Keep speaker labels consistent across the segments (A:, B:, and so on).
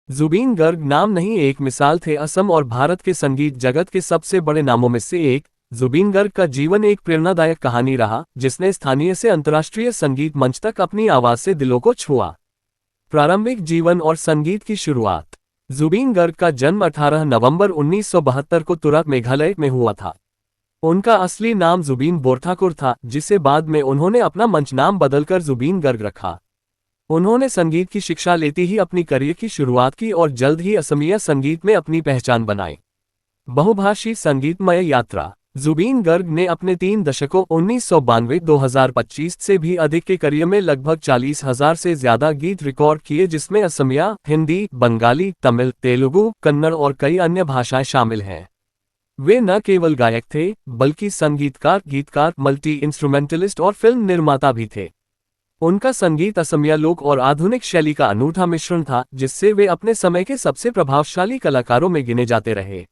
A: जुबीन गर्ग नाम नहीं एक मिसाल थे असम और भारत के संगीत जगत के सबसे बड़े नामों में से एक। जुबीन गर्ग का जीवन एक प्रेरणादायक कहानी रहा जिसने स्थानीय से अंतर्राष्ट्रीय संगीत मंच तक अपनी आवाज से दिलों को छुआ। प्रारंभिक जीवन और संगीत की शुरुआत। जुबीन गर्ग का जन्म 18 नवंबर 1972 को तुरक मेघालय में हुआ था। उनका असली नाम जुबीन बोरठाकुर था, जिसे बाद में उन्होंने अपना मंच नाम बदलकर जुबीन गर्ग रखा। उन्होंने संगीत की शिक्षा लेते ही अपनी करियर की शुरुआत की और जल्द ही असमिया संगीत में अपनी पहचान बनाई। बहुभाषी संगीतमय यात्रा। जुबीन गर्ग ने अपने 3 दशकों 1992-2025 से भी अधिक के करियर में लगभग 40,000 से ज्यादा गीत रिकॉर्ड किए, जिसमें असमिया, हिंदी, बंगाली, तमिल, तेलुगु, कन्नड़ और कई अन्य भाषाएं शामिल हैं। वे न केवल गायक थे, बल्कि संगीतकार, गीतकार, मल्टी इंस्ट्रूमेंटलिस्ट और फिल्म निर्माता भी थे। उनका संगीत असमिया लोक और आधुनिक शैली का अनूठा मिश्रण था, जिससे वे अपने समय के सबसे प्रभावशाली कलाकारों में गिने जाते रहे।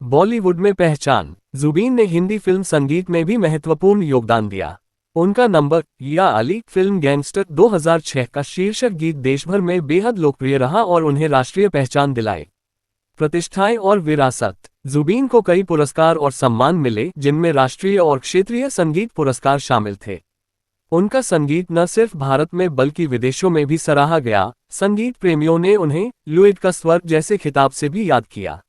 A: बॉलीवुड में पहचान। जुबीन ने हिंदी फिल्म संगीत में भी महत्वपूर्ण योगदान दिया। उनका नंबर या अली फिल्म गैंगस्टर 2006 का शीर्षक गीत देश भर में बेहद लोकप्रिय रहा और उन्हें राष्ट्रीय पहचान दिलाए। प्रतिष्ठाएं और विरासत। जुबीन को कई पुरस्कार और सम्मान मिले, जिनमें राष्ट्रीय और क्षेत्रीय संगीत पुरस्कार शामिल थे। उनका संगीत न सिर्फ भारत में बल्कि विदेशों में भी सराहा गया। संगीत प्रेमियों ने उन्हें लुइट का स्वर्ग जैसे खिताब से भी याद किया।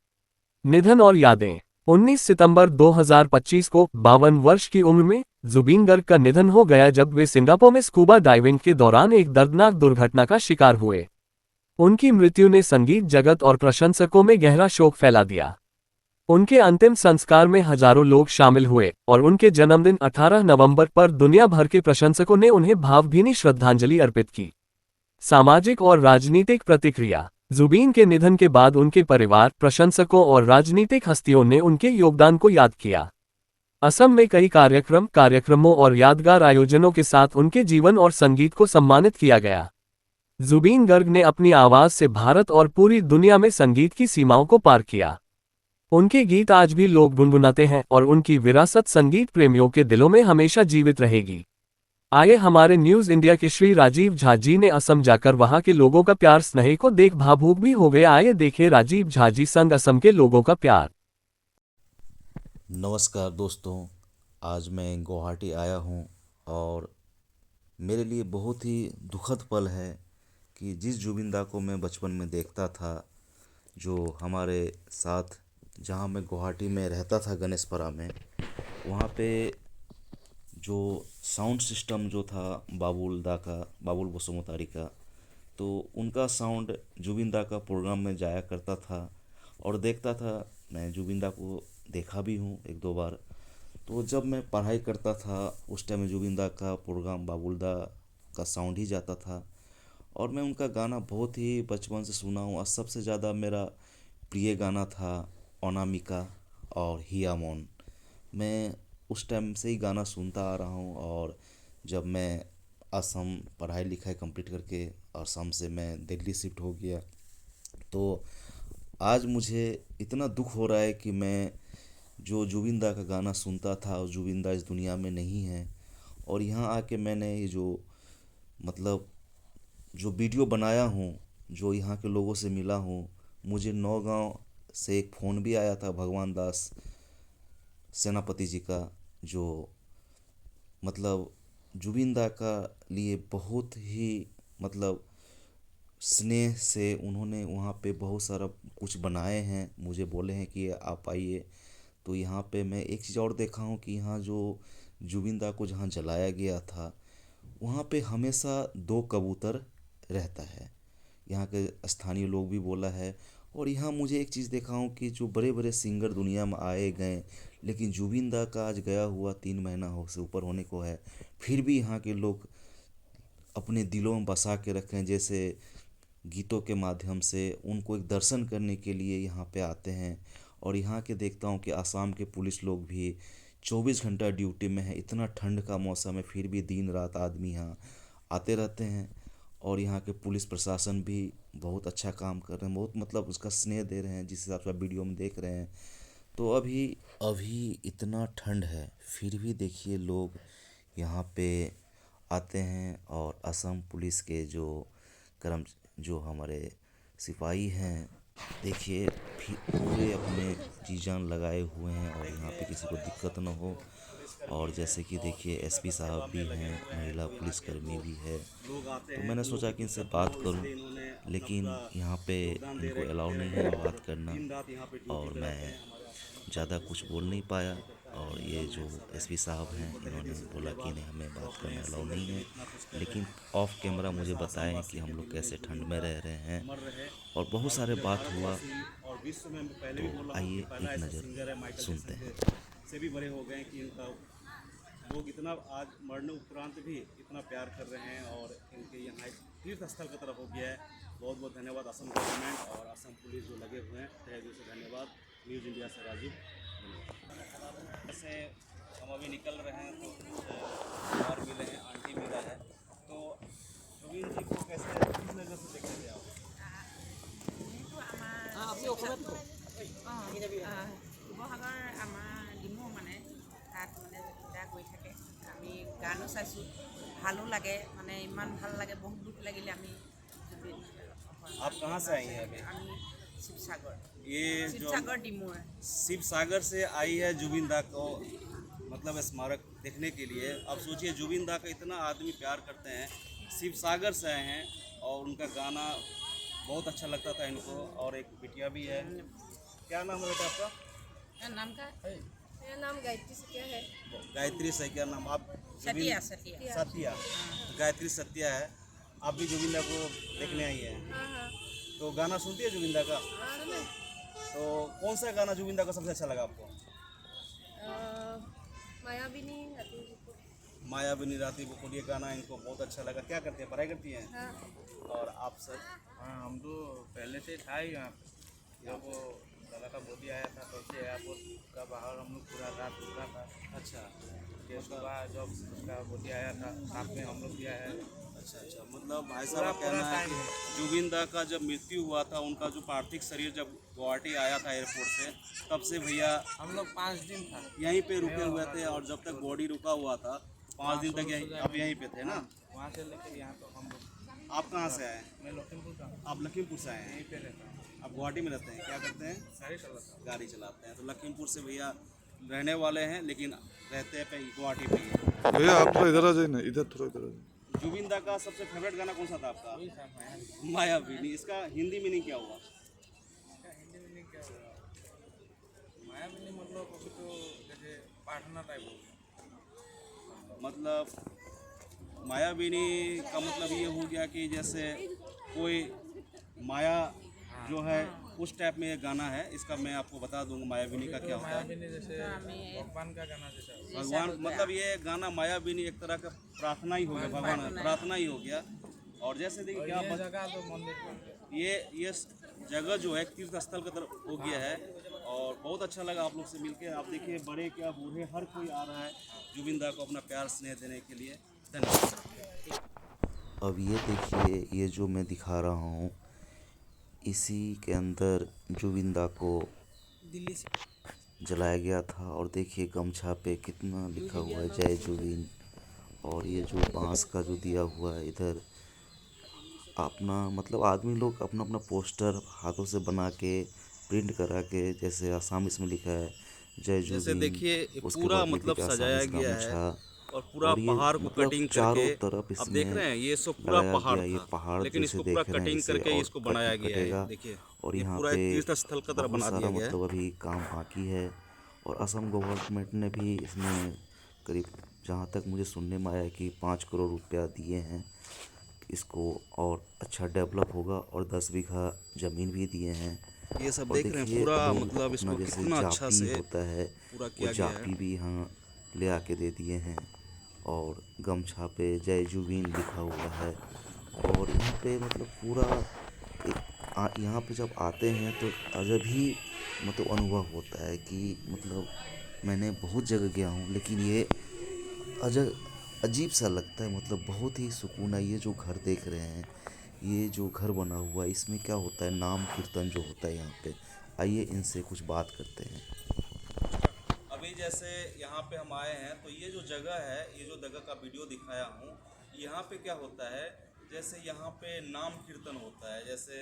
A: निधन और यादें। 19 सितंबर 2025 को 52 वर्ष की उम्र में जुबीन गर्ग का निधन हो गया, जब वे सिंगापुर में स्कूबा डाइविंग के दौरान एक दर्दनाक दुर्घटना का शिकार हुए। उनकी मृत्यु ने संगीत जगत और प्रशंसकों में गहरा शोक फैला दिया। उनके अंतिम संस्कार में हजारों लोग शामिल हुए और उनके जन्मदिन 18 नवंबर पर दुनिया भर के प्रशंसकों ने उन्हें भावभीनी श्रद्धांजलि अर्पित की। सामाजिक और राजनीतिक प्रतिक्रिया। जुबीन के निधन के बाद उनके परिवार, प्रशंसकों और राजनीतिक हस्तियों ने उनके योगदान को याद किया। असम में कई कार्यक्रमों और यादगार आयोजनों के साथ उनके जीवन और संगीत को सम्मानित किया गया। जुबीन गर्ग ने अपनी आवाज से भारत और पूरी दुनिया में संगीत की सीमाओं को पार किया। उनके गीत आज भी लोग गुनगुनाते हैं और उनकी विरासत संगीत प्रेमियों के दिलों में हमेशा जीवित रहेगी। आइए हमारे न्यूज इंडिया के श्री राजीव झा जी ने असम जाकर वहां के लोगों का प्यार स्नेह को देख भावुक भी हो गए। आइए देखें राजीव झा जी संग असम के लोगों का प्यार।
B: नमस्कार दोस्तों। आज मैं गुवाहाटी आया हूँ और मेरे लिए बहुत ही दुखद पल है कि जिस जुबिन दा को मैं बचपन में देखता था, जो हमारे साथ, जहाँ मैं गुवाहाटी में रहता था गणेशपुरा में, वहाँ पे जो साउंड सिस्टम जो था बाबुल दा का, बाबुल बसुमतारी का, तो उनका साउंड जुबिन दा का प्रोग्राम में जाया करता था और देखता था। मैं जुबिन दा को देखा भी हूँ एक दो बार। तो जब मैं पढ़ाई करता था उस टाइम में जुबिन दा का प्रोग्राम, बाबुल दा का साउंड ही जाता था और मैं उनका गाना बहुत ही बचपन से सुना हूँ। और सबसे ज़्यादा मेरा प्रिय गाना था अनामिका और हिया मोन। मैं उस टाइम से ही गाना सुनता आ रहा हूँ और जब मैं असम पढ़ाई लिखाई कंप्लीट करके असम से मैं दिल्ली शिफ्ट हो गया, तो आज मुझे इतना दुख हो रहा है कि मैं जो जुबिन दा का गाना सुनता था और जुबिन दा इस दुनिया में नहीं है। और यहाँ आके मैंने ये जो, मतलब, जो वीडियो बनाया हूँ, जो यहाँ के लोगों से मिला हूँ, मुझे नौगांव से एक फ़ोन भी आया था भगवान दास सेनापति जी का, जो, मतलब, जुबिन दा का लिए बहुत ही, मतलब, स्नेह से उन्होंने वहाँ पे बहुत सारा कुछ बनाए हैं। मुझे बोले हैं कि आप आइए। तो यहाँ पे मैं एक चीज़ और देखा हूँ कि यहाँ जो जुबिन दा को जहाँ जलाया गया था, वहाँ पे हमेशा दो कबूतर रहता है। यहाँ के स्थानीय लोग भी बोला है। और यहाँ मुझे एक चीज़ देखा हूँ कि जो बड़े बड़े सिंगर दुनिया में आए गए, लेकिन जुबिन दा का आज गया हुआ 3 महीना हो से ऊपर होने को है, फिर भी यहाँ के लोग अपने दिलों में बसा के रखें। जैसे गीतों के माध्यम से उनको एक दर्शन करने के लिए यहाँ पे आते हैं। और यहाँ के देखता हूँ कि आसाम के पुलिस लोग भी 24 घंटा ड्यूटी में है। इतना ठंड का मौसम है, फिर भी दिन रात आदमी यहाँ आते रहते हैं। और यहाँ के पुलिस प्रशासन भी बहुत अच्छा काम कर रहे हैं, बहुत, मतलब, उसका स्नेह दे रहे हैं जिस हिसाब से आप वीडियो में देख रहे हैं। तो अभी अभी इतना ठंड है, फिर भी देखिए लोग यहाँ पे आते हैं। और असम पुलिस के जो कर्म जो हमारे सिपाही हैं, देखिए पूरे अपने जी जान लगाए हुए हैं और यहाँ पे किसी को दिक्कत न हो। और जैसे कि देखिए एसपी साहब भी हैं, महिला पुलिसकर्मी भी है। तो मैंने सोचा कि इनसे बात करूं, लेकिन यहाँ पे इनको अलाउ नहीं है बात करना और मैं ज़्यादा कुछ बोल नहीं पाया। और ये जो एसपी साहब हैं इन्होंने बोला कि नहीं, हमें बात करना अलाउ नहीं है, लेकिन ऑफ कैमरा मुझे बताएं कि हम लोग कैसे ठंड में रह रहे हैं और बहुत सारे बात हुआ। तो आइए एक नज़र सुनते हैं।
C: से भी बड़े हो गए कि इनका लोग इतना आज मरने उपरांत भी इतना प्यार कर रहे हैं और इनके यहाँ एक तीर्थ स्थल की तरफ हो गया है। बहुत बहुत धन्यवाद असम गवर्नमेंट और असम पुलिस जो लगे हुए हैं, तहे दिल से धन्यवाद। न्यूज़ इंडिया से राजीव, धन्यवाद। जैसे हम अभी निकल रहे हैं तो कुछ और मिले हैं, आंटी मिला है, तो नवीन जी को कैसे किस नज़र से देखते थे आप?
D: শিৱসাগৰ আমাৰ ডিমৌ মানে তাত মানে যেতিয়া গৈ থাকে আমি গানো চাইছোঁ, ভালো লাগে, মানে ইমান ভাল লাগে, বহুত দুখ লাগিলে আমি জুবিন।
C: आप कहाँ से आई हैं अभी?
D: আমি শিৱসাগৰ,
C: ये जो
D: শিৱসাগৰ ডিমৌ।
C: शिव सागर से आई है जुबिन दा को मतलब स्मारक देखने के लिए। अब सोचिए जुबिन दा का इतना आदमी प्यार करते हैं, शिव सागर से आए हैं और उनका गाना बहुत अच्छा लगता था इनको। और एक बिटिया भी है, क्या नाम है बेटा आपका?
D: नाम का
E: मेरा नाम गायत्री सत्या है।
C: गायत्री से, क्या नाम आप?
D: सतिया सतिया।
C: सत्या, गायत्री सत्या है। आप भी जुबिन दा को देखने आई हैं,
E: हाँ हाँ
C: तो गाना सुनती है जुबिन दा का?
E: हाँ सुने।
C: तो कौन सा गाना जुबिन दा का सबसे अच्छा लगा आपको?
E: मायाबिनी राती को।
C: मायाबिनी राती बुकुल, ये गाना इनको बहुत अच्छा लगा। क्या करते हैं, पढ़ाई करती हैं?
E: हाँ
C: और आप सर?
F: हाँ, हम तो पहले से था ही यहाँ पे। जब वो दादा का मोदी आया था तब से एयरपोर्ट का बाहर हम लोग पूरा रात रुका था।
C: अच्छा
F: फिर सुबह जब उसका मोदी आया था साथ में हम लोग भी आया है।
C: अच्छा अच्छा, मतलब भाई
F: पूरा
C: साहब का कहना है
F: टाइम
C: कि जुबिन दा का जब मृत्यु हुआ था, उनका जो पार्थिव शरीर जब गुवाहाटी आया था एयरपोर्ट से, तब से भैया
F: हम लोग 5 दिन था।
C: यहीं पे रुके हुए थे और जब तक बॉडी रुका हुआ था 5 दिन तक आप यहीं पे थे ना?
F: वहाँ से लेकर यहाँ तो हम लोग,
C: आप कहाँ से आए?
F: मैं लखीमपुर का हूँ,
C: आप लखीमपुर से आए हैं?
F: यहीं पे रहता हूँ,
C: आप गुवाहाटी में रहते हैं, क्या करते हैं?
F: सारी चलाता हूँ।
C: गाड़ी चलाते हैं। तो लखीमपुर से भैया रहने वाले हैं, लेकिन रहते हैं पे गुवाहाटी पे ही हैं।
G: भैया आप थोड़ा इधर आ जाइए ना, इधर थोड़ा इधर आ जाइए।
C: जुबिन दा का सबसे फेवरेट गाना कौन सा था आपका?
F: वही था माया।
C: मायाविनी। इसका हिंदी मीनिंग क्या हुआ?
F: इसका हिंदी में क्या हुआ? माया भी नहीं, मतलब अभी तो जैसे पार्टनर टाइप हो गया।
C: मतलब मायाविनी का मतलब ये हो गया कि जैसे कोई माया जो है उस टाइप में ये गाना है। इसका मैं आपको बता दूंगा मायाविनी का क्या होता
F: माया
C: है।
F: भी नहीं, जैसे भगवान का गाना जैसा हो।
C: भगवान मतलब ये गाना मायाविनी एक तरह का प्रार्थना ही हो गया, भगवान प्रार्थना ही हो गया। और जैसे देखिए क्या
F: ये जगह तो मंदिर बन गया।
C: ये जगह जो है तीर्थ स्थल की तरफ हो गया है। और बहुत अच्छा लगा आप लोग से मिलकर। आप देखिए बड़े क्या बूढ़े हर कोई आ रहा है जुबिन दा को अपना प्यार स्नेह देने के लिए। धन्यवाद।
B: अब ये देखिए, ये जो मैं दिखा रहा हूँ इसी के अंदर जुबिन दा को
D: दिल्ली से
B: जलाया गया था। और देखिए गमछा पे कितना लिखा हुआ है, जय जुबिन। और ये जो बांस का जो दिया हुआ है इधर, अपना मतलब आदमी लोग अपना अपना पोस्टर हाथों से बना के प्रिंट करा के, जैसे आसामीस में लिखा है जय जुबिन।
C: जैसे देखिए ये
B: उसके
C: पूरा
B: बाद में
C: मतलब
B: देखिए
C: सजाया
B: आसामीस
C: गया है
B: गमछा।
C: और पूरा
B: और ये
C: पहाड़ को
B: मतलब
C: कटिंग
B: चारों
C: करके
B: तरफ
C: आप देख
B: इसमें
C: रहे हैं, ये सब पूरा
B: लगाया
C: पहाड़
B: गया। ये
C: था,
B: पहाड़
C: लेकिन
B: जैसे
C: इसको पूरा
B: देख रहे हैं,
C: कटिंग
B: इसे
C: करके
B: और
C: इसको बनाया गया है।
B: कटेगा।
C: देखिए
B: और
C: ये
B: यहाँ
C: पूरा
B: पे
C: एक तीर्थ स्थल की तरह
B: बहुत
C: बना
B: सारा
C: दिया गया है।
B: मतलब अभी काम बाकी है। और असम गवर्नमेंट ने भी इसमें करीब, जहाँ तक मुझे सुनने में आया है कि 5 करोड़ रुपया दिए हैं इसको, और अच्छा डेवलप होगा। और 10 बीघा ज़मीन भी दिए हैं।
C: ये सब
B: और
C: देख रहे हैं
B: देखिए
C: पूरा
B: लोग
C: मतलब
B: अपना
C: इसको
B: जैसे
C: कितना अच्छा
B: जापी
C: से
B: होता है
C: पूरा
B: वो
C: किया गया
B: जापी
C: है।
B: भी यहाँ ले आके दे दिए हैं। और गमछा पे जय जुबिन लिखा हुआ है। और यहाँ पे मतलब पूरा यहाँ पे जब आते हैं तो अजब ही मतलब अनुभव होता है कि मतलब मैंने बहुत जगह गया हूँ, लेकिन ये अजीब सा लगता है। मतलब बहुत ही सुकून है। ये जो घर देख रहे हैं, ये जो घर बना हुआ है, इसमें क्या होता है, नाम कीर्तन जो होता है यहाँ पे। आइए इनसे कुछ बात करते हैं।
C: अभी जैसे यहाँ पे हम आए हैं तो ये जो जगह है, ये जो जगह का वीडियो दिखाया हूँ, यहाँ पे क्या होता है, जैसे यहाँ पे नाम कीर्तन होता है। जैसे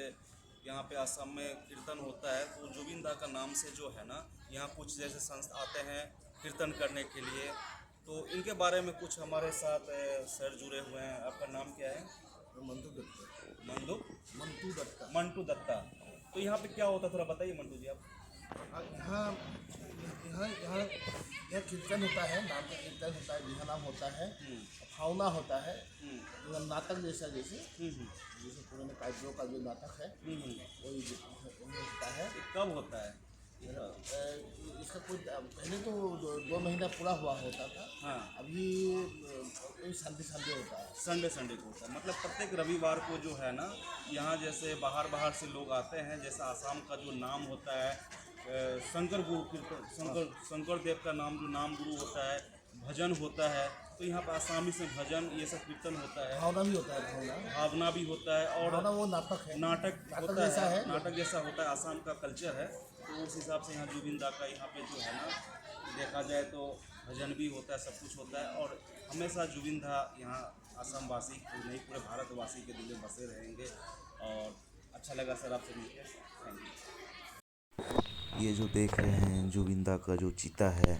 C: यहाँ पे असम में कीर्तन होता है, तो जुबिन दा का नाम से जो है ना, यहाँ कुछ जैसे संस्था आते हैं कीर्तन करने के लिए। तो इनके बारे में कुछ हमारे साथ सर जुड़े हुए हैं। आपका नाम क्या है?
H: मंटू दत्ता।
C: मंटू
H: मंटू दत्ता।
C: मंटू दत्ता। तो यहाँ पे क्या होता है, थोड़ा बताइए मंटू जी आप।
H: यहाँ यहाँ यहाँ यहाँ कीर्तन होता है, नाम का कीर्तन होता है, बिहा नाम होता है, भावना होता है, नाटक जैसा जैसे पुराने काव्यों का जो नाटक है वही होता है।
C: ये कब होता है?
H: इसका कोई पहले तो 2 महीना पूरा हुआ होता था।
C: हाँ।
H: अभी कोई संडे संडे होता है।
C: संडे संडे को होता है, मतलब प्रत्येक रविवार को जो है ना, यहाँ जैसे बाहर से लोग आते हैं। जैसे आसाम का जो नाम होता है शंकर गुरु कीर्तन, शंकर देव का नाम जो नाम गुरु होता है, भजन होता है। तो यहाँ पर आसामी से भजन ये सब कीर्तन होता है,
H: भावना भी होता है।
C: भावना भी होता है, और
H: भावना वो नाटक है।
C: नाटक होता
H: जैसा है।
C: नाटक जैसा होता है, आसाम का कल्चर है। तो उस हिसाब से यहाँ जुबिन दा का यहाँ पे जो है ना, देखा जाए तो भजन भी होता है, सब कुछ होता है। और हमेशा जुबिन दा यहाँ असम वासी नहीं, पूरे भारतवासी के दिल में बसे रहेंगे। और अच्छा लगा सर आपसे मिलकर, थैंक यू।
B: ये जो देख रहे हैं जुबिन दा का जो चीता है,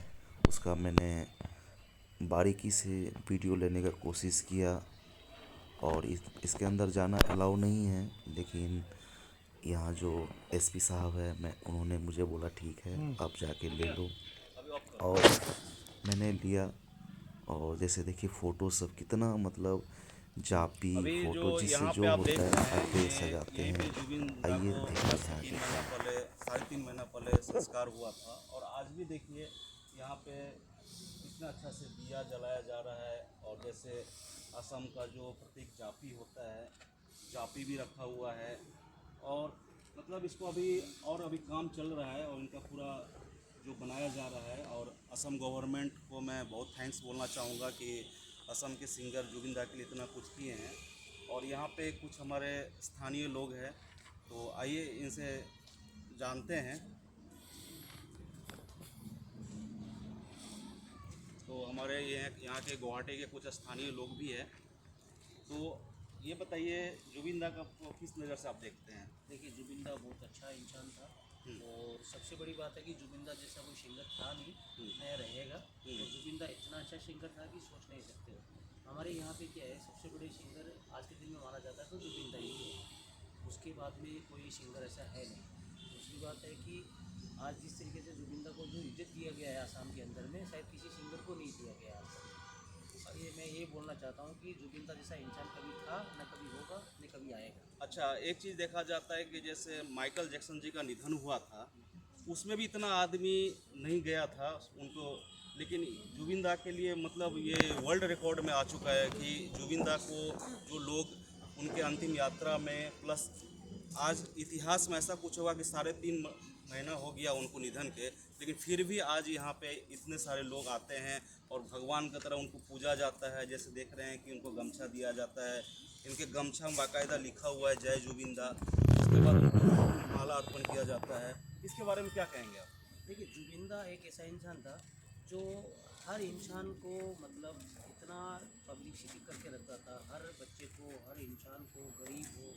B: उसका मैंने बारीकी से वीडियो लेने का कोशिश किया। और इसके अंदर जाना अलाउ नहीं है, लेकिन यहाँ जो एसपी साहब है, उन्होंने मुझे बोला ठीक है आप जाके ले लो। और मैंने लिया। और जैसे देखिए फ़ोटो सब कितना मतलब जापी
C: अभी
B: फ़ोटो
C: जो
B: जिससे
C: यहाँ
B: जो
C: पे आप
B: होता
C: देख
B: है
C: रहे हैं,
B: आगे सजाते
C: यहीं पे
B: हैं।
C: जुबिन दा
B: आइए
C: को
B: देखिए
C: बस
B: यहाँ
C: 3
B: पे
C: महीना पहले, 3.5 महीना पहले संस्कार हुआ था। और आज भी देखिए यहाँ पे कितना अच्छा से दिया जलाया जा रहा है। और जैसे असम का जो प्रतीक जापी होता है, जापी भी रखा हुआ है। और मतलब इसको अभी काम चल रहा है, और इनका पूरा जो बनाया जा रहा है। और असम गवर्नमेंट को मैं बहुत थैंक्स बोलना चाहूँगा कि असम के सिंगर जुबिन दा के लिए इतना कुछ किए हैं। और यहाँ पे कुछ हमारे स्थानीय लोग हैं, तो आइए इनसे जानते हैं। तो हमारे यहाँ के गुवाहाटी के कुछ स्थानीय लोग भी हैं। तो ये बताइए जुबिन दा का किस नज़र से आप देखते हैं?
I: देखिए, जुबिन दा बहुत अच्छा इंसान था। और सबसे बड़ी बात है कि जुबिन दा जैसा कोई सिंगर था नहीं, नया रहेगा। और जुबिन दा इतना अच्छा सिंगर था कि सोच नहीं सकते। हमारे यहाँ पे क्या है, सबसे बड़े सिंगर आज के दिन में माना जाता है तो जुबिन दा ही है। उसके बाद में कोई सिंगर ऐसा है नहीं। दूसरी बात है कि आज जिस तरीके से जुबिन दा को जो इज्जत दिया गया है आसाम के अंदर में, शायद किसी सिंगर को नहीं दिया गया है। ये मैं ये बोलना चाहता हूँ कि जुबिन दा जैसा इंसान कभी था, न कभी होगा, न कभी आएगा।
C: अच्छा, एक चीज़ देखा जाता है कि जैसे माइकल जैक्सन जी का निधन हुआ था, उसमें भी इतना आदमी नहीं गया था उनको। लेकिन जुबिन दा के लिए मतलब ये वर्ल्ड रिकॉर्ड में आ चुका है कि जुबिन दा को जो लोग उनके अंतिम यात्रा में, प्लस आज इतिहास में ऐसा कुछ होगा कि 3.5 महीना हो गया उनको निधन के, लेकिन फिर भी आज यहाँ पे इतने सारे लोग आते हैं और भगवान की तरह उनको पूजा जाता है। जैसे देख रहे हैं कि उनको गमछा दिया जाता है, इनके गमछा में बाकायदा लिखा हुआ है जय जुबिन दा। उसके बाद उनको माला अर्पण किया जाता है। इसके बारे में क्या कहेंगे आप?
I: देखिए, जुबिन दा एक ऐसा इंसान था जो हर इंसान को मतलब इतना पब्लिसिटी करके रखता था। हर बच्चे को, हर इंसान को, गरीब हो,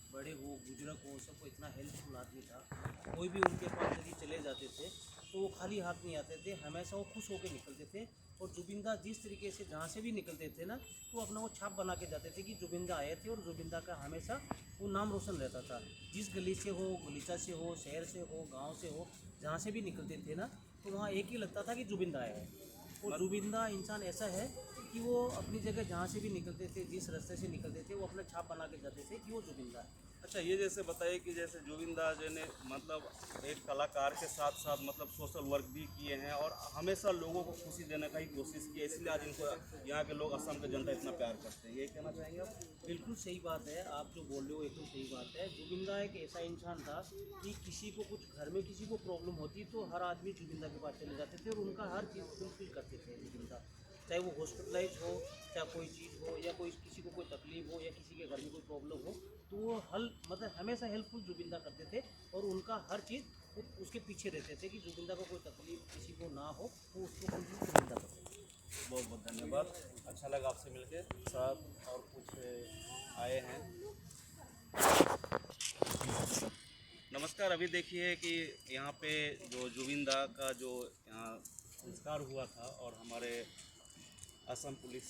I: बड़े हो, बुजुर्ग हो, सबको इतना हेल्पफुल आदमी था। कोई भी उनके पास यदि चले जाते थे तो वो खाली हाथ नहीं आते थे, हमेशा वो खुश होकर निकलते थे। और जुबिन दा जिस तरीके से जहाँ से भी निकलते थे ना, तो अपना वो छाप बना के जाते थे कि जुबिन दा आए थे। और जुबिन दा का हमेशा वो नाम रोशन रहता था। जिस गली से हो, गलीचा से हो, शहर से हो, गांव से हो, जहाँ से भी निकलते थे ना, तो वहाँ एक ही लगता था कि जुबिन दा आया है। और जुबिन दा इंसान ऐसा है कि वो अपनी जगह जहाँ से भी निकलते थे, जिस रास्ते से निकलते थे, वो अपना छाप बना के जाते थे कि वो जुबिन दा है।
C: अच्छा, ये जैसे बताइए कि जैसे जुबिन दा जी ने मतलब एक कलाकार के साथ साथ मतलब सोशल वर्क भी किए हैं और हमेशा लोगों को खुशी देने का ही कोशिश की है, इसलिए आज इनको यहाँ के लोग, असम के जनता इतना प्यार करते हैं। ये कहना चाहेंगे आप?
I: बिल्कुल सही बात है, आप जो बोल रहे हो एकदम सही बात है। जुबिन दा एक ऐसा इंसान था कि किसी को कुछ घर में किसी को प्रॉब्लम होती तो हर आदमी जुबिन दा के पास चले जाते थे और उनका हर चीज़ फुलफिल करते थे जुबिन दा। चाहे वो हॉस्पिटलाइज हो, चाहे कोई चीज़ हो, या कोई किसी को कोई तकलीफ हो, या किसी के घर में कोई प्रॉब्लम हो, तो वो मतलब हमेशा हेल्पफुल जुबिन दा करते थे। और उनका हर चीज़ उसके पीछे रहते थे कि जुबिन दा को कोई तकलीफ किसी को ना हो, तो उसको फुलफिल जुबिन दा करते थे।
C: बहुत बहुत धन्यवाद, अच्छा लगा आपसे मिलकर। साथ और कुछ आए हैं। नमस्कार। अभी देखिए कि यहाँ पे जो जुबिंदा का जो यहाँ संस्कार हुआ था और हमारे असम पुलिस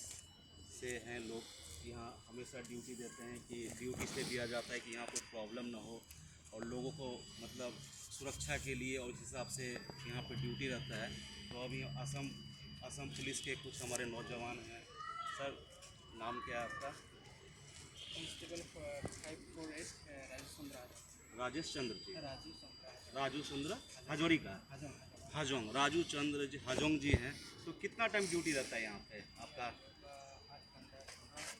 C: से हैं लोग यहाँ हमेशा ड्यूटी देते हैं कि ड्यूटी से दिया जाता है कि यहाँ कोई प्रॉब्लम ना हो और लोगों को मतलब सुरक्षा के लिए और इस हिसाब से यहाँ पे ड्यूटी रहता है। तो अभी असम पुलिस के कुछ हमारे नौजवान हैं। सर नाम क्या है आपका?
F: कांस्टेबल 548
C: राजेश चंद्र जी।
F: राजू
C: राजू चंद्र हजोरी का हजोंग राजू चंद्र जी हजोंग जी हैं। तो कितना टाइम ड्यूटी रहता है यहाँ पे आपका?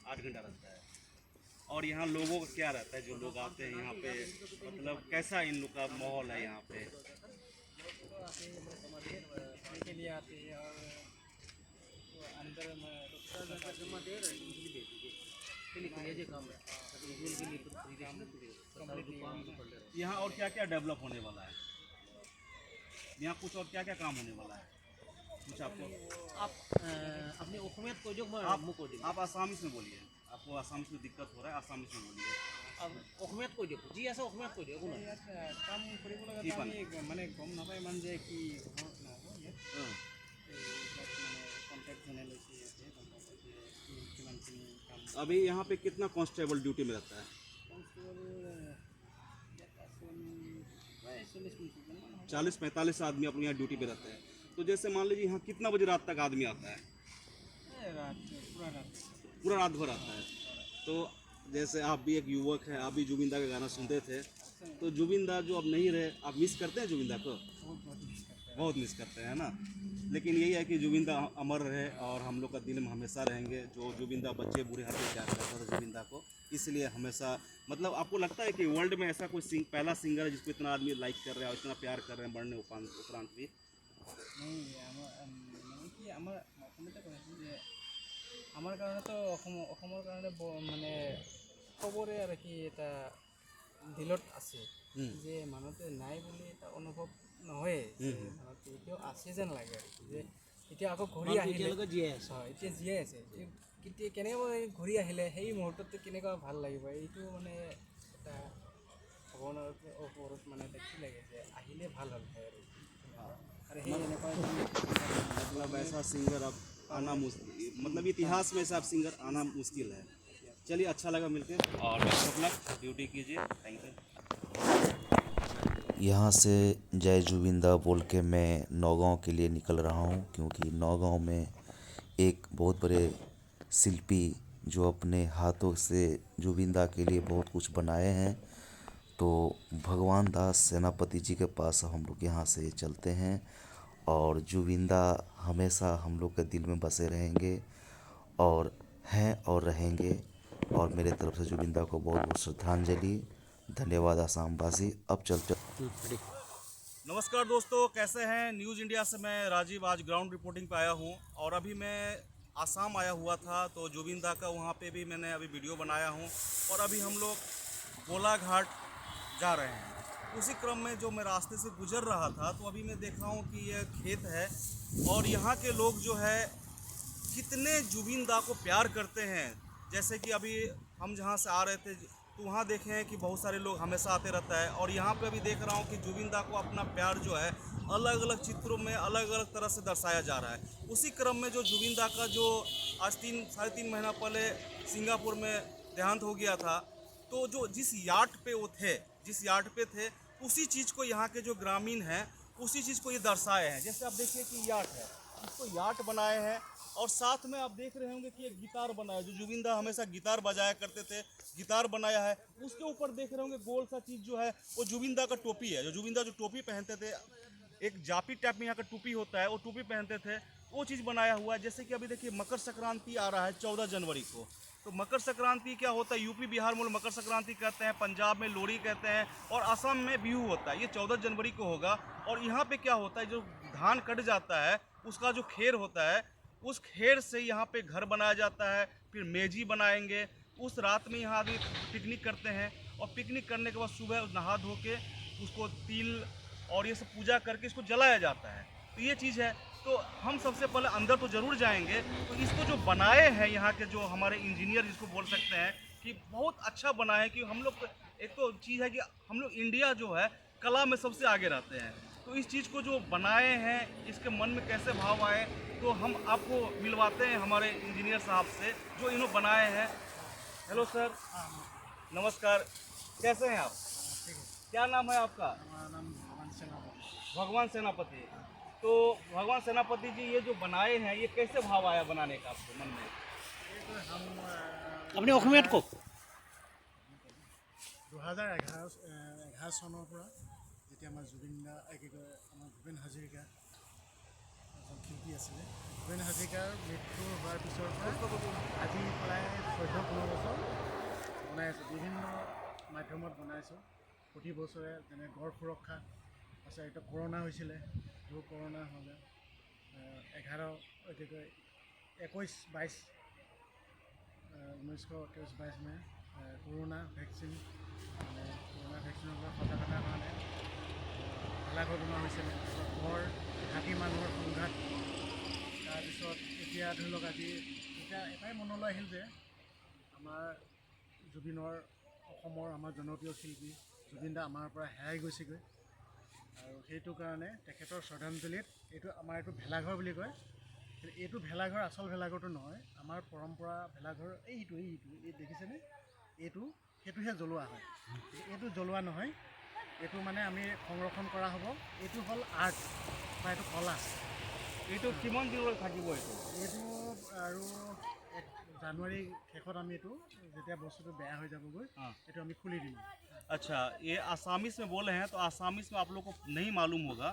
C: 8 घंटा रहता है। और यहाँ लोगों का क्या रहता है जो लोग आते हैं यहाँ पे, मतलब कैसा इन लोग का माहौल है यहाँ पे?
F: खाने के लिए आते हैं और वो अंदर
C: यहाँ और क्या क्या डेवलप होने वाला है? यहाँ कुछ और क्या क्या काम होने वाला है कुछ आपको?
I: अपने অসমীয়াত কৈ দিয়ক মই
C: आप
I: মোক কৈ দিম
C: आप आसामीस में बोलिए। आपको आसामीस में दिक्कत हो रहा है, आसामीस में बोलिए।
I: অসমীয়াত কৈ দিয়ক যি আছে অসমীয়াত কৈ দিয়ক একো নাই
F: ইয়াত কাম কৰিব লগা
C: কি কাম?
F: আমি মানে গম নাপায় ইমান যে কি হ'ব নহ'ব ইয়াত
C: हाँ।
F: এইবিলাক মানে কণ্টেক্ট জনে লৈছে ইয়াতে গম পাব যে কিমানখিনি কাম
C: अभी यहाँ पे कितना कांस्टेबल ड्यूटी में रहता है?
F: কনষ্টেবল ইয়াত আছে প্ৰায় 40-50 মান
C: 40-45 आदमी अपने यहाँ ड्यूटी पे रहते हैं। तो जैसे मान लीजिए यहाँ कितना बजे रात तक आदमी आता है?
F: रात पूरा रात
C: पूरा रात भर आता है। तो जैसे आप भी एक युवक हैं, आप भी जुबिंदा का गाना सुनते थे, तो जुबिंदा जो अब नहीं रहे, आप मिस करते हैं जुबिंदा को? बहुत मिस करते हैं ना। लेकिन यही है कि जुबिंदा अमर रहे और हम लोग का दिल में हमेशा रहेंगे। जो जुबिंदा बच्चे बूढ़े हर कोई प्यार करता था जुबिंदा को, इसलिए हमेशा मतलब आपको लगता है कि वर्ल्ड में ऐसा कोई पहला सिंगर है जिसको इतना आदमी लाइक कर रहा है और इतना प्यार कर रहे हैं मरने उपरांत भी?
F: नहीं মানে কি আমাৰ অসমতে কৈছোঁ যে আমাৰ কাৰণেতো অসমৰ কাৰণে মানে খবৰে আৰু কি এটা দিলত আছে যে মানুহটো নাই বুলি এটা অনুভৱ নহয় যে মানুহটো এতিয়াও আছে যেন লাগে আৰু যে এতিয়া আকৌ ঘূৰি আহিলে
I: এতিয়ালৈকে জীয়াই আছে
F: হয় এতিয়া জীয়াই আছে কেতিয়া কেনেকৈ ঘূৰি আহিলে সেই মুহূৰ্তটো কেনেকুৱা ভাল লাগিব এইটো মানে এটা ভগৱানৰ ওপৰত মানে এটা কি লাগে যে আহিলে ভাল হ'ল হয় আৰু সেই এনেকুৱা
C: मतलब ऐसा सिंगर अब आना मुश्किल, मतलब इतिहास में ऐसा सिंगर आना मुश्किल है। चलिए अच्छा लगा मिलके और बेस्ट ऑफ लक, ड्यूटी कीजिए। Thank you.
B: यहाँ से जय जुबिंदा बोल के मैं नौगांव के लिए निकल रहा हूँ, क्योंकि नौगांव में एक बहुत बड़े शिल्पी जो अपने हाथों से जुबिंदा के लिए बहुत कुछ बनाए हैं, तो भगवान दास सेनापति जी के पास हम लोग यहाँ से चलते हैं और जुबिंदा हमेशा हम लोग के दिल में बसे रहेंगे और हैं और रहेंगे। और मेरे तरफ से जुबिंदा को बहुत बहुत श्रद्धांजलि। धन्यवाद आसामवासी। अब चलते।
C: नमस्कार दोस्तों, कैसे हैं? न्यूज़ इंडिया से मैं राजीव आज ग्राउंड रिपोर्टिंग पे आया हूँ और अभी मैं आसाम आया हुआ था, तो जुबिंदा का वहाँ पे भी मैंने अभी वीडियो बनाया हूँ और अभी हम लोग गोलाघाट जा रहे हैं। उसी क्रम में जो मैं रास्ते से गुजर रहा था तो अभी मैं देख रहा हूँ कि यह खेत है और यहाँ के लोग जो है कितने जुबिंदा को प्यार करते हैं। जैसे कि अभी हम जहाँ से आ रहे थे तो वहाँ देखे हैं कि बहुत सारे लोग हमेशा आते रहता है और यहाँ पे अभी देख रहा हूँ कि जुबिंदा को अपना प्यार जो है अलग अलग चित्रों में अलग अलग तरह से दर्शाया जा रहा है। उसी क्रम में जो जुबिंदा का जो आज 3-3.5 महीना पहले सिंगापुर में देहांत हो गया था, तो जो जिस यार्ड पे वो थे, जिस यार्ड पे थे, उसी चीज़ को यहाँ के जो ग्रामीण हैं उसी चीज़ को ये दर्शाए हैं। जैसे आप देखिए कि यार्ड है, इसको यार्ड बनाए हैं और साथ में आप देख रहे होंगे कि एक गिटार बनाया, जो जुबिंदा हमेशा गिटार बजाया करते थे, गिटार बनाया है। उसके ऊपर देख रहे होंगे गोल सा चीज़ जो है वो जुबिंदा का टोपी है। जो जुबिंदा जो टोपी पहनते थे, एक जापी टाइप में यहाँ का टोपी होता है, वो टोपी पहनते थे, वो चीज़ बनाया हुआ है। जैसे कि अभी देखिए मकर संक्रांति आ रहा है 14 जनवरी को, तो मकर संक्रांति क्या होता है, यूपी बिहार में मकर संक्रांति कहते हैं, पंजाब में लोहड़ी कहते हैं और असम में बिहू होता है। ये 14 जनवरी को होगा और यहाँ पे क्या होता है, जो धान कट जाता है उसका जो खेर होता है, उस खेर से यहाँ पे घर बनाया जाता है, फिर मेजी बनाएंगे। उस रात में यहाँ आदमी पिकनिक करते हैं और पिकनिक करने के बाद सुबह नहा धो के उसको तिल और ये सब पूजा करके इसको जलाया जाता है। तो ये चीज़ है। तो हम सबसे पहले अंदर तो ज़रूर जाएंगे। तो इसको जो बनाए हैं यहाँ के जो हमारे इंजीनियर जिसको बोल सकते हैं कि बहुत अच्छा बनाए हैं, कि हम लोग एक तो चीज़ है कि हम लोग इंडिया जो है कला में सबसे आगे रहते हैं, तो इस चीज़ को जो बनाए हैं इसके मन में कैसे भाव आए, तो हम आपको मिलवाते हैं हमारे इंजीनियर साहब से जो इन्होंने बनाए हैं। हेलो सर, नमस्कार, कैसे हैं आप? क्या नाम है आपका?
F: हमारा नाम भगवान सेनापति।
C: भगवान सेनापति। तो भगवान सेनापति जी, ये जो बनाए हैं ये कैसे भाव आया बनाने का आपको मन में?
I: अपने অসমীয়াত কওক।
F: 2011 চনৰ পৰা যেতিয়া আমাৰ জুবিন দা কি কয় আমাৰ ভূপেন হাজৰিকা এজন শিল্পী আছিলে, ভূপেন হাজৰিকাৰ মৃত্যু হোৱাৰ পিছৰ পৰা আজি প্ৰায় 14-15 বছৰ বনাই আছোঁ, বিভিন্ন মাধ্যমত বনাইছোঁ। প্ৰতি বছৰে যেনে গড় সুৰক্ষা আছে, এতিয়া কৰোণা হৈছিলে, সেই কৰোণা হ'লে 19-22 মে কৰোণা ভেকচিন কৰোণা ভেকচিনৰ পৰা সজাগতাৰ কাৰণে ভেলাঘৰ বনোৱা হৈছিলে। ঘৰ হাতী মানুহৰ সংঘাত, তাৰপিছত এতিয়া ধৰি লওক আজি এতিয়া এটাই মনলৈ আহিল যে আমাৰ জুবিনৰ অসমৰ আমাৰ জনপ্ৰিয় শিল্পী জুবিন দা আমাৰ পৰা হেৰাই গৈছেগৈ, আৰু সেইটো কাৰণে তেখেতৰ শ্ৰদ্ধাঞ্জলিত এইটো ভেলাঘৰ বুলি কয়। কিন্তু এইটো ভেলাঘৰ আচল ভেলাঘৰটো নহয়, আমাৰ পৰম্পৰা ভেলাঘৰ এইটো এই দেখিছেনে, সেইটোহে জ্বলোৱা হয়। এইটো জ্বলোৱা নহয়, এইটো মানে আমি সংৰক্ষণ কৰা হ'ব। এইটো হ'ল আৰ্ট বা এইটো কলা।
C: এইটো কিমান দিনলৈ থাকিব এইটো?
F: এইটো আৰু 1 জানুৱাৰী শেষত আমি এইটো যেতিয়া বস্তুটো বেয়া হৈ যাবগৈ এইটো আমি খুলি দিম।
C: अच्छा, ये आसामीस में बोले हैं, तो आसामीस में आप लोग को नहीं मालूम होगा।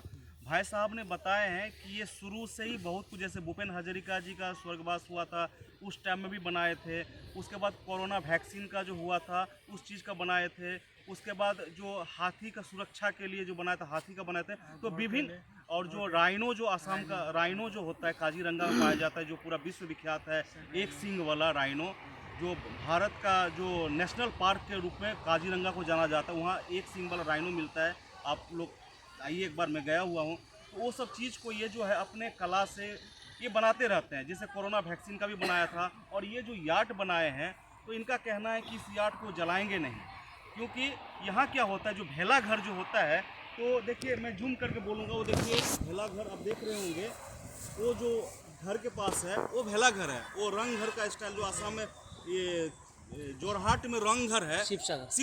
C: भाई साहब ने बताए हैं कि ये शुरू से ही बहुत कुछ, जैसे भूपेन हजारिका जी का स्वर्गवास हुआ था उस टाइम में भी बनाए थे, उसके बाद कोरोना वैक्सीन का जो हुआ था उस चीज़ का बनाए थे, उसके बाद जो हाथी का सुरक्षा के लिए जो बनाया था हाथी का बनाए थे, तो विभिन्न, और जो राइनो जो आसाम का राइनो जो होता है काजीरंगा में पाया जाता है, जो पूरा विश्व विख्यात है, एक सींग वाला राइनो जो भारत का जो नेशनल पार्क के रूप में काजीरंगा को जाना जाता है, वहाँ एक सींग वाला राइनो मिलता है। आप लोग आइए, एक बार मैं गया हुआ हूँ, तो वो सब चीज़ को ये जो है अपने कला से ये बनाते रहते हैं। जैसे कोरोना वैक्सीन का भी बनाया था, और ये जो यार्ड बनाए हैं तो इनका कहना है कि इस यार्ड को जलाएंगे नहीं, क्योंकि यहाँ क्या होता है, जो भेला घर जो होता है, तो देखिए मैं जूम करके बोलूँगा, वो देखिए भेला घर आप देख रहे होंगे, वो जो घर के पास है वो भेला घर है। वो रंग घर का स्टाइल जो आसाम में ये जोरहाट में रंग घर है, शिव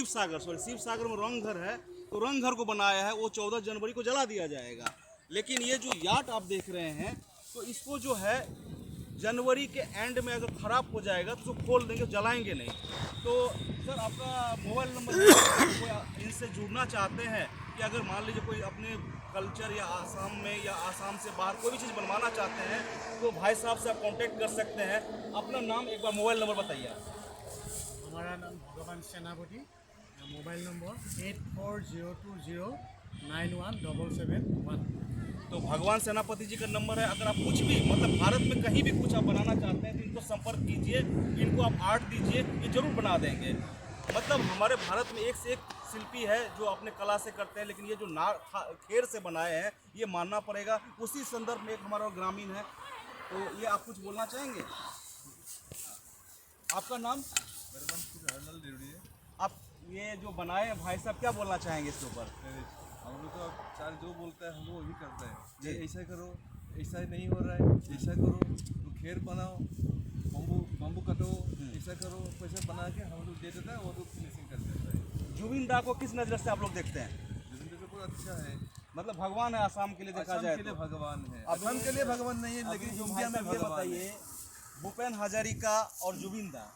C: सागर में रंग घर है, तो रंग घर को बनाया है। वो 14 जनवरी को जला दिया जाएगा। लेकिन ये जो यार्ड आप देख रहे हैं, तो इसको जो है जनवरी के एंड में अगर ख़राब हो जाएगा तो उसको खोल देंगे, जलाएंगे नहीं। तो सर आपका मोबाइल नंबर कोई इनसे जुड़ना चाहते हैं कि अगर मान लीजिए कोई अपने कल्चर या आसाम में या आसाम से बाहर कोई भी चीज़ बनवाना चाहते हैं, तो भाई साहब से आप कांटेक्ट कर सकते हैं। अपना नाम एक बार मोबाइल नंबर बताइए आप।
F: हमारा नाम भगवान सेनापति, मोबाइल नंबर 8402091771।
C: तो भगवान सेनापति जी का नंबर है। अगर आप कुछ भी मतलब भारत में कहीं भी कुछ आप बनाना चाहते हैं तो इनको संपर्क कीजिए, इनको आप आर्ट दीजिए, ये जरूर बना देंगे। मतलब हमारे भारत में एक से एक शिल्पी है जो अपने कला से करते हैं, लेकिन ये जो खेर से बनाए हैं ये मानना पड़ेगा। उसी संदर्भ में एक हमारा ग्रामीण है, तो ये आप कुछ बोलना चाहेंगे? आपका नाम?
G: मेरा नाम हरनल देवड़ी है।
C: आप ये जो बनाए हैं भाई साहब, क्या बोलना चाहेंगे इसके ऊपर?
G: हम लोग तो चार जो बोलता है हम लोग वही करते हैं। ये ऐसा करो, ऐसा नहीं हो रहा है, ऐसा करो, तो खेर बनाओ, बम्बू कटो, ऐसा करो, पैसा बना के हम लोग दे देता है, वो लोग फिनिशिंग कर देता है।
C: जुबिन दा को किस नज़र से आप लोग देखते हैं?
G: जुबिन दा तो बहुत अच्छा है,
C: मतलब भगवान है आसाम के लिए देखा जाए
G: के लिए
C: तो।
G: भगवान है।
C: अब
G: असम के लिए भगवान नहीं है, लेकिन
C: जो
G: इंडिया में
C: ये
G: भगवान है।
C: बताइए, भूपेन हजारिका और जुबिन दा,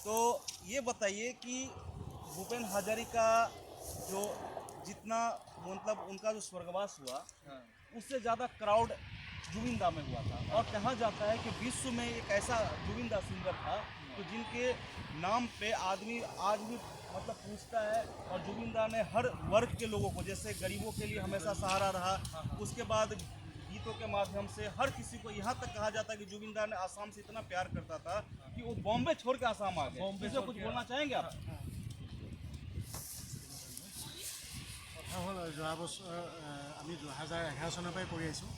C: तो ये बताइए कि भूपेन हजारिका जो जितना मतलब उनका जो स्वर्गवास हुआ, उससे ज़्यादा क्राउड जुबिन दा में हुआ था। और कहा जाता है कि विश्व में एक ऐसा जुबिन दा सिंगर था तो जिनके नाम पे आदमी आज भी मतलब पूछता है। और जुबिन दा ने हर वर्ग के लोगों को, जैसे गरीबों के लिए हमेशा सहारा रहा, उसके बाद गीतों के माध्यम से हर किसी को, यहाँ तक कहा जाता है कि जुबिन दा ने आसाम से इतना प्यार करता था कि वो बॉम्बे छोड़ के आसाम आ गए। इससे कुछ बोलना चाहेंगे आप?
F: কথা হ'ল যোৱা বছৰ আমি 2011 চনৰ পৰাই কৰি আহিছোঁ।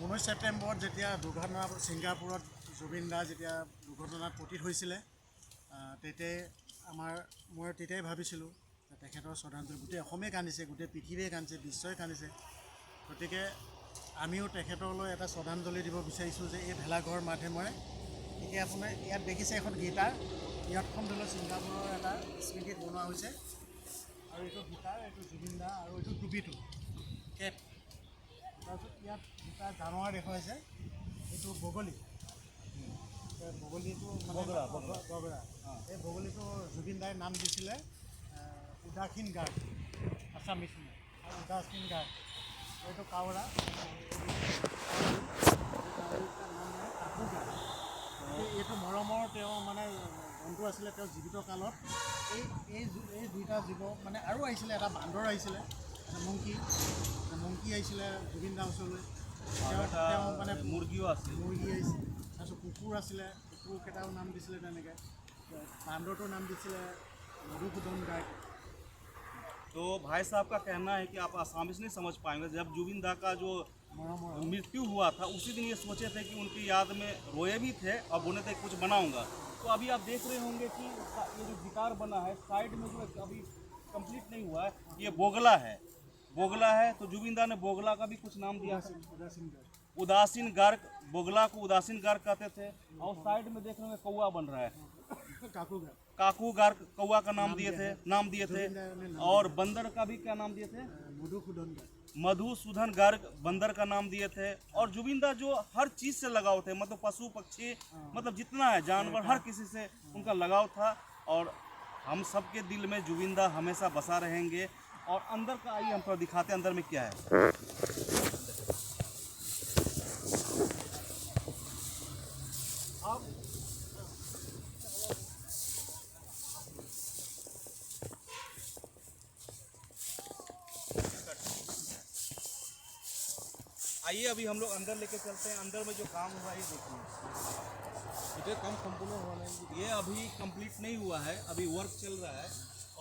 F: 19 ছেপ্টেম্বৰত যেতিয়া দুৰ্ঘটনা ছিংগাপুৰত জুবিন দা যেতিয়া দুৰ্ঘটনাত পতিত হৈছিলে, তেতিয়াই
J: মই তেতিয়াই ভাবিছিলোঁ যে তেখেতৰ শ্ৰদ্ধাঞ্জলি গোটেই অসমে কান্দিছে, গোটেই পৃথিৱীয়ে কান্দিছে, বিশ্বই কান্দিছে। গতিকে আমিও তেখেতলৈ এটা শ্ৰদ্ধাঞ্জলি দিব বিচাৰিছোঁ যে এই ভেলাঘৰ মাধ্যমেৰে এতিয়া আপোনাৰ ইয়াত দেখিছে এখন গীটাৰ, ইয়াতখন ধৰি লওক ছিংগাপুৰৰ এটা স্মৃতিত বনোৱা হৈছে। আৰু এইটো গীটাৰ, এইটো জুবিন দা, আৰু এইটো টুপিটো কেপ। তাৰপিছত ইয়াত দুটা জানোৱাৰ দেখুৱাইছে, এইটো বগলী। বগলীটো বগৰা। এই বগলীটো জুবিন দাই নাম দিছিলে উদাসীন গাৰ্ড, আছামিছ উদাসীন গাৰ্ড। এইটো কাউৰা, এইটো মৰমৰ তেওঁ মানে জন্তু আছিলে। তেওঁ জীৱিত কালত এই দুইটা জীৱ মানে আৰু আহিছিলে, এটা বান্দৰ আহিছিলে, এটা মংকি আহিছিলে জুবিন দাৰ ওচৰলৈ। তেওঁ মানে মুৰ্গী আহিছিলে, তাৰপিছত কুকুৰ আছিলে, কুকুৰকেইটাও নাম দিছিলে তেনেকৈ। বান্দৰটোৰ নাম दिছিলে मधुसूदन गार्ड।
C: तो भाई साहब का कहना है कि आप आसामीज नहीं समझ पाएंगे। जब जुबिन दा का जो मृत्यु हुआ था उसी दिन ये सोचे थे कि उनकी याद में रोए भी थे और बोले थे कुछ बनाऊंगा। तो अभी आप देख रहे होंगे कि ये जो गिटार बना है साइड में जो अभी कंप्लीट नहीं हुआ है, ये बोगला है। तो जुबिन दा ने बोगला का भी कुछ नाम दिया, उदासीन गार्क। बोगला को उदासीन गार्क कहते थे। और साइड में देख रहे हैं कौवा बन रहा है, काकू गार्क कौवा का नाम दिए थे। और बंदर का भी क्या नाम दिए थे? मधुसूदन गार्ग बंदर का नाम दिए थे। और जुबिन दा जो हर चीज़ से लगाव थे, मतलब पशु पक्षी, मतलब जितना है जानवर, हर किसी से उनका लगाव था। और हम सबके दिल में जुबिन दा हमेशा बसा रहेंगे। और अंदर का आइए हम थोड़ा दिखाते हैं अंदर में क्या है। आइए अभी हम लोग अंदर लेके चलते हैं। अंदर में जो काम हुआ ये देखिए,
G: इधर काम संपूर्ण हुआ नहीं,
C: ये अभी कंप्लीट नहीं हुआ है, अभी वर्क चल रहा है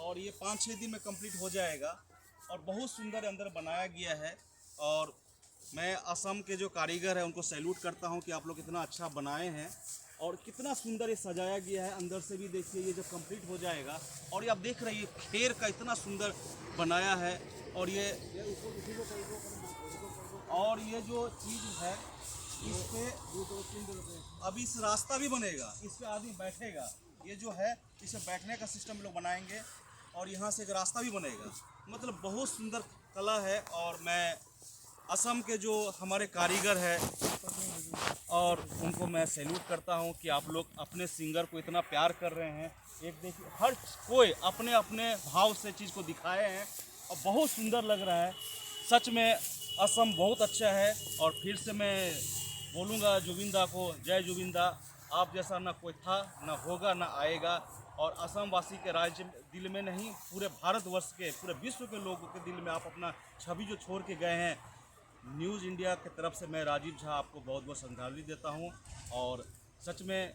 C: और ये 5-6 दिन में कंप्लीट हो जाएगा। और बहुत सुंदर अंदर बनाया गया है। और मैं असम के जो कारीगर हैं उनको सैल्यूट करता हूं कि आप लोग इतना अच्छा बनाए हैं और कितना सुंदर ये सजाया गया है। अंदर से भी देखिए, ये जब कंप्लीट हो जाएगा। और ये आप देख रहे हैं खेर का इतना सुंदर बनाया है। और ये जो चीज़ है इस पे अभी इस रास्ता भी बनेगा, इस पे आदमी बैठेगा। ये जो है इस पे बैठने का सिस्टम लोग बनाएंगे और यहाँ से एक रास्ता भी बनेगा। मतलब बहुत सुंदर कला है। और मैं असम के जो हमारे कारीगर है और उनको मैं सैल्यूट करता हूँ कि आप लोग अपने सिंगर को इतना प्यार कर रहे हैं। एक देखिए, हर कोई अपने अपने भाव से चीज़ को दिखाए हैं और बहुत सुंदर लग रहा है। सच में असम बहुत अच्छा है। और फिर से मैं बोलूँगा जुबिन दा को, जय जुबिन दा। आप जैसा ना कोई था, ना होगा, ना आएगा। और असम वासी के राज्य दिल में नहीं, पूरे भारतवर्ष के, पूरे विश्व के लोगों के दिल में आप अपना छवि जो छोड़ के गए हैं। न्यूज़ इंडिया की तरफ से मैं राजीव झा आपको बहुत बहुत श्रद्धांजलि देता हूँ। और सच में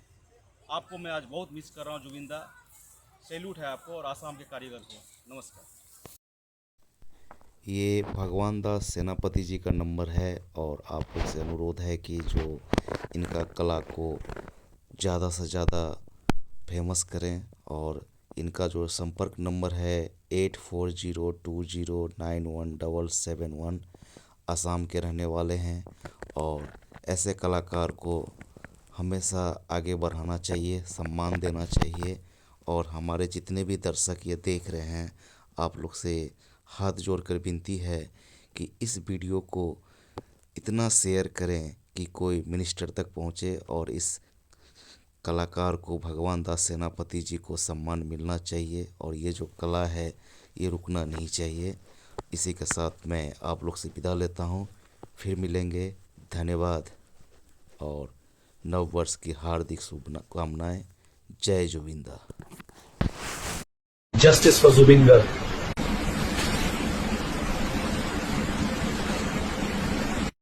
C: आपको मैं आज बहुत मिस कर रहा हूँ जुबिन दा। सैल्यूट है आपको और आसाम के कारीगर को। नमस्कार।
B: ये भगवान दास सेनापति जी का नंबर है और आप लोग से अनुरोध है कि जो इनका कला को ज़्यादा से ज़्यादा फेमस करें। और इनका जो संपर्क नंबर है 8402091771। असम के रहने वाले हैं और ऐसे कलाकार को हमेशा आगे बढ़ाना चाहिए, सम्मान देना चाहिए। और हमारे जितने भी दर्शक ये देख रहे हैं, आप लोग से हाथ जोड़कर विनती है कि इस वीडियो को इतना शेयर करें कि कोई मिनिस्टर तक पहुंचे और इस कलाकार को, भगवान दास सेनापति जी को सम्मान मिलना चाहिए। और ये जो कला है ये रुकना नहीं चाहिए। इसी के साथ मैं आप लोग से विदा लेता हूं। फिर मिलेंगे। धन्यवाद और नव वर्ष की हार्दिक शुभकामनाएं। जय जुबिन दा।
K: Justice for Zubin Garg.